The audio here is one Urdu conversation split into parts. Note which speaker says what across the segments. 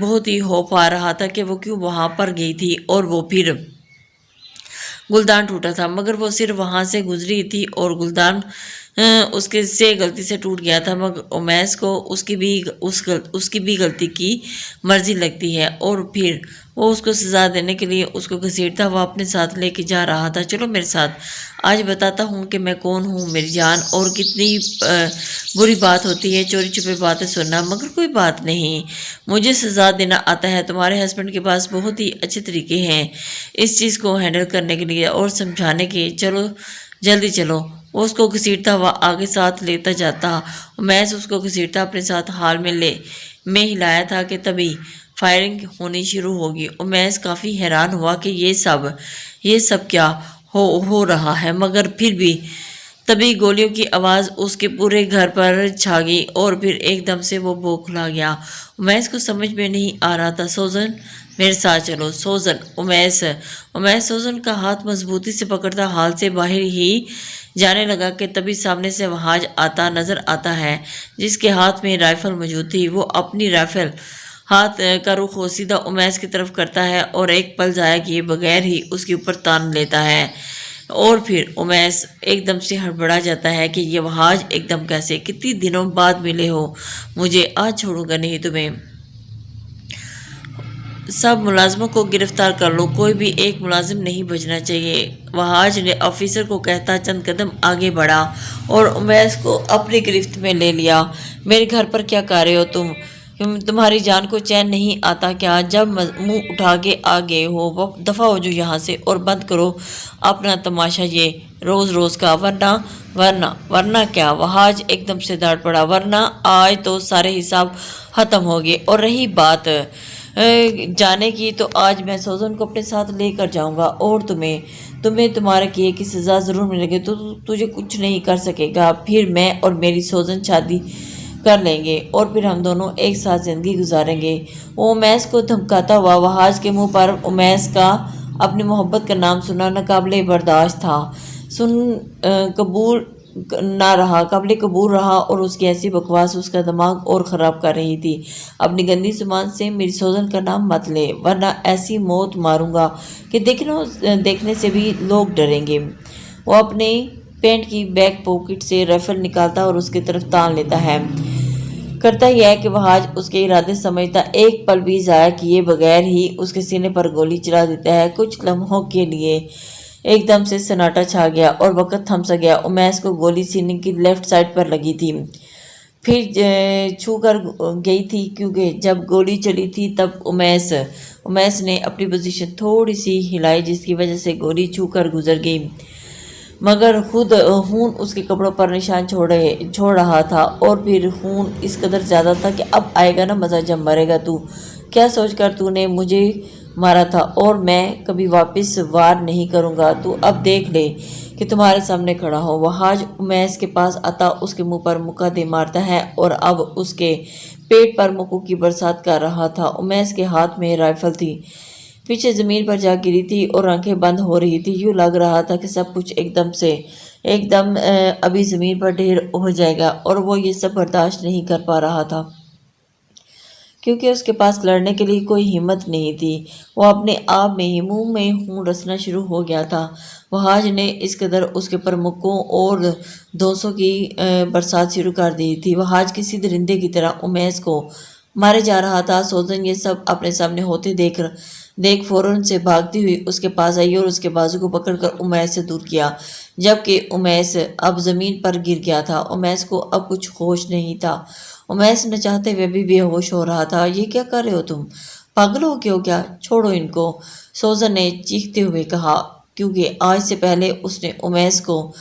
Speaker 1: بہت ہی خوف آ رہا تھا کہ وہ کیوں وہاں پر گئی تھی، اور وہ پھر گلدان ٹوٹا تھا، مگر وہ صرف وہاں سے گزری تھی اور گلدان اس کے سے غلطی سے ٹوٹ گیا تھا، مگر امیس کو اس کی بھی غلطی کی مرضی لگتی ہے، اور پھر وہ اس کو سزا دینے کے لیے اس کو گھسیٹتا ہوا اپنے ساتھ لے کے جا رہا تھا۔ چلو میرے ساتھ، آج بتاتا ہوں کہ میں کون ہوں میری جان، اور کتنی بری بات ہوتی ہے چوری چھپے باتیں سننا، مگر کوئی بات نہیں، مجھے سزا دینا آتا ہے۔ تمہارے ہسبینڈ کے پاس بہت ہی اچھے طریقے ہیں اس چیز کو ہینڈل کرنے کے لیے اور سمجھانے کے۔ چلو جلدی چلو۔ وہ اس کو گھسیٹتا ہوا آگے ساتھ لیتا جاتا، میں اس کو گھسیٹتا اپنے ساتھ حال میں ہلایا تھا کہ تبھی فائرنگ ہونی شروع ہوگی۔ امیس کافی حیران ہوا کہ یہ سب کیا ہو رہا ہے، مگر پھر بھی تبھی گولیوں کی آواز اس کے پورے گھر پر چھا گئی، اور پھر ایک دم سے وہ بوکھلا گیا۔ امیس کو سمجھ میں نہیں آ رہا تھا۔ سوزن میرے ساتھ چلو۔ سوزن امیس سوزن کا ہاتھ مضبوطی سے پکڑتا حال سے باہر ہی جانے لگا کہ تبھی سامنے سے وہاج آتا نظر آتا ہے، جس کے ہاتھ میں رائفل موجود تھی۔ وہ اپنی رائفل ہاتھ کا رخ سیدھا امیس کی طرف کرتا ہے اور ایک پل ضائع کیے بغیر ہی اس کے اوپر تان لیتا ہے، اور پھر امیس ایک دم سے ہڑبڑا جاتا ہے کہ یہ وہاج ایک دم کیسے، کتنی دنوں بعد ملے ہو مجھے، آج چھوڑوں گا نہیں تمہیں، سب ملازموں کو گرفتار کر لو، کوئی بھی ایک ملازم نہیں بچنا چاہیے۔ وہاج نے آفیسر کو کہتا چند قدم آگے بڑھا اور امیس کو اپنی گرفت میں لے لیا۔ میرے گھر پر کیا کر رہے ہو تمہاری جان کو چین نہیں آتا کیا؟ جب منہ اٹھا کے آ گئے ہو دفع ہو جو یہاں سے، اور بند کرو اپنا تماشا یہ روز روز کا، ورنہ کیا؟ وہاج ایک دم سے داڑ پڑا، ورنہ آج تو سارے حساب ختم ہو گئے، اور رہی بات جانے کی تو آج میں سوزن کو اپنے ساتھ لے کر جاؤں گا، اور تمہیں تمہارے کیے کی سزا ضرور ملے گی، تو تجھے کچھ نہیں کر سکے گا۔ پھر میں اور میری سوزن شادی کر لیں گے، اور پھر ہم دونوں ایک ساتھ زندگی گزاریں گے۔ وہ امیس کو دھمکاتا ہوا وہاج کے منہ پر امیس کا اپنی محبت کا نام سننا ناقابل برداشت تھا، قابل قبول رہا، اور اس کی ایسی بکواس اس کا دماغ اور خراب کر رہی تھی۔ اپنی گندی زبان سے میری سوزن کا نام مت لے، ورنہ ایسی موت ماروں گا کہ دیکھنے سے بھی لوگ ڈریں گے۔ وہ اپنے پینٹ کی بیک پاکٹ سے رائفل نکالتا اور اس کی طرف تان لیتا ہے۔ کرتا یہ ہے کہ وہاج اس کے ارادے سمجھتا ایک پل بھی ضائع کیے بغیر ہی اس کے سینے پر گولی چلا دیتا ہے۔ کچھ لمحوں کے لیے ایک دم سے سناٹا چھا گیا اور وقت تھم سا گیا۔ امیس کو گولی سینے کی لیفٹ سائڈ پر لگی تھی، پھر چھو کر گئی تھی، کیونکہ جب گولی چلی تھی تب امیس نے اپنی پوزیشن تھوڑی سی ہلائی، جس کی وجہ سے گولی چھو کر گزر گئی، مگر خون اس کے کپڑوں پر نشان چھوڑ رہا تھا، اور پھر خون اس قدر زیادہ تھا کہ اب آئے گا نا مزہ جب مرے گا تو، کیا سوچ کر تو نے مجھے مارا تھا، اور میں کبھی واپس وار نہیں کروں گا، تو اب دیکھ لے کہ تمہارے سامنے کھڑا ہو۔ وہاج امیس کے پاس آتا اس کے منہ پر مکہ دے مارتا ہے، اور اب اس کے پیٹ پر مکوں کی برسات کر رہا تھا۔ امیس کے ہاتھ میں رائفل تھی، پیچھے زمین پر جا گری تھی اور آنکھیں بند ہو رہی تھی۔ یوں لگ رہا تھا کہ سب کچھ ایک دم ابھی زمین پر ڈھیر ہو جائے گا، اور وہ یہ سب برداشت نہیں کر پا رہا تھا، کیونکہ اس کے پاس لڑنے کے لیے کوئی ہمت نہیں تھی۔ وہ اپنے آپ میں ہی منہ میں خون رسنا شروع ہو گیا تھا۔ وہاج نے اس قدر اس کے پر مکوں اور دھونسوں کی برسات شروع کر دی تھی۔ وہاج کسی درندے کی طرح امیس کو مارے جا رہا تھا۔ سوزن یہ سب اپنے سامنے ہوتے دیکھ فوراً سے بھاگتی ہوئی اس کے پاس آئی اور اس کے بازو کو پکڑ کر امیس سے دور کیا، جبکہ امیس اب زمین پر گر گیا تھا۔ امیس کو اب کچھ ہوش نہیں تھا، امیس نہ چاہتے ہوئے بھی بے ہوش ہو رہا تھا۔ یہ کیا کر رہے ہو تم؟ پاگل ہو گئے ہو کیا؟ چھوڑو ان کو، سوزن نے چیختے ہوئے کہا، کیونکہ آج سے پہلے اس نے امیس کو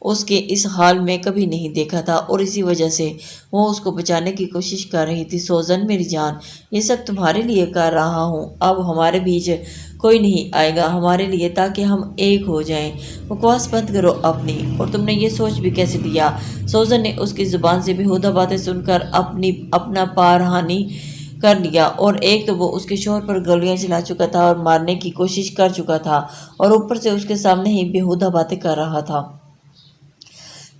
Speaker 1: اس کے اس حال میں کبھی نہیں دیکھا تھا، اور اسی وجہ سے وہ اس کو بچانے کی کوشش کر رہی تھی۔ سوزن میری جان، یہ سب تمہارے لیے کر رہا ہوں، اب ہمارے بیچ کوئی نہیں آئے گا ہمارے لیے، تاکہ ہم ایک ہو جائیں۔ بکواس بند کرو اپنی، اور تم نے یہ سوچ بھی کیسے لیا؟ سوزن نے اس کی زبان سے بیہودہ باتیں سن کر اپنا پارہانی کر لیا، اور ایک تو وہ اس کے شوہر پر گولیاں چلا چکا تھا اور مارنے کی کوشش کر چکا تھا، اور اوپر سے اس کے سامنے ہی بیہودہ باتیں کر رہا تھا۔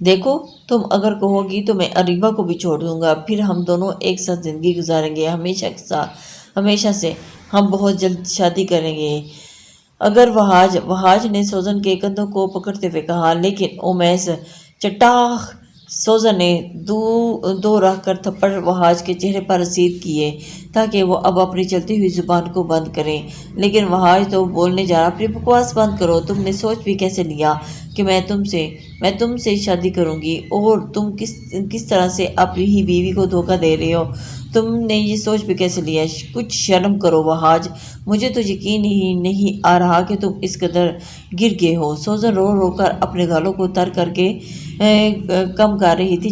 Speaker 1: دیکھو، تم اگر کہو گی تو میں اریبہ کو بھی چھوڑ دوں گا، پھر ہم دونوں ایک ساتھ زندگی گزاریں گے، ہمیشہ سے، ہم بہت جلد شادی کریں گے۔ اگر وہاج نے سوزن کے کندھوں کو پکڑتے ہوئے کہا، لیکن امیس چٹاخ۔ سوزن نے دو رکھ کر تھپڑ وہاج کے چہرے پر رسید کیے تاکہ وہ اب اپنی چلتی ہوئی زبان کو بند کرے۔ لیکن وہاج تو بولنے جا رہا، اپنی بکواس بند کرو، تم نے سوچ بھی کیسے لیا کہ میں تم سے شادی کروں گی، اور تم کس طرح سے اپنی ہی بیوی کو دھوکہ دے رہے ہو؟ تم نے یہ سوچ بھی کیسے لیا؟ کچھ شرم کرو وہاج، مجھے تو یقین ہی نہیں آ رہا کہ تم اس قدر گر گئے ہو۔ سوزن رو رو کر اپنے گالوں کو تر کر کے کم کر رہی تھی،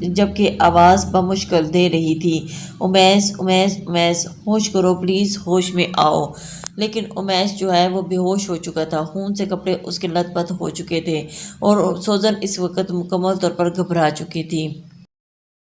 Speaker 1: جبکہ آواز بمشکل دے رہی تھی، امیس امیس امیس، ہوش کرو پلیز، ہوش میں آؤ۔ لیکن امیس جو ہے وہ بے ہوش ہو چکا تھا، خون سے کپڑے اس کے لت پت ہو چکے تھے، اور سوزن اس وقت مکمل طور پر گھبرا چکی تھی۔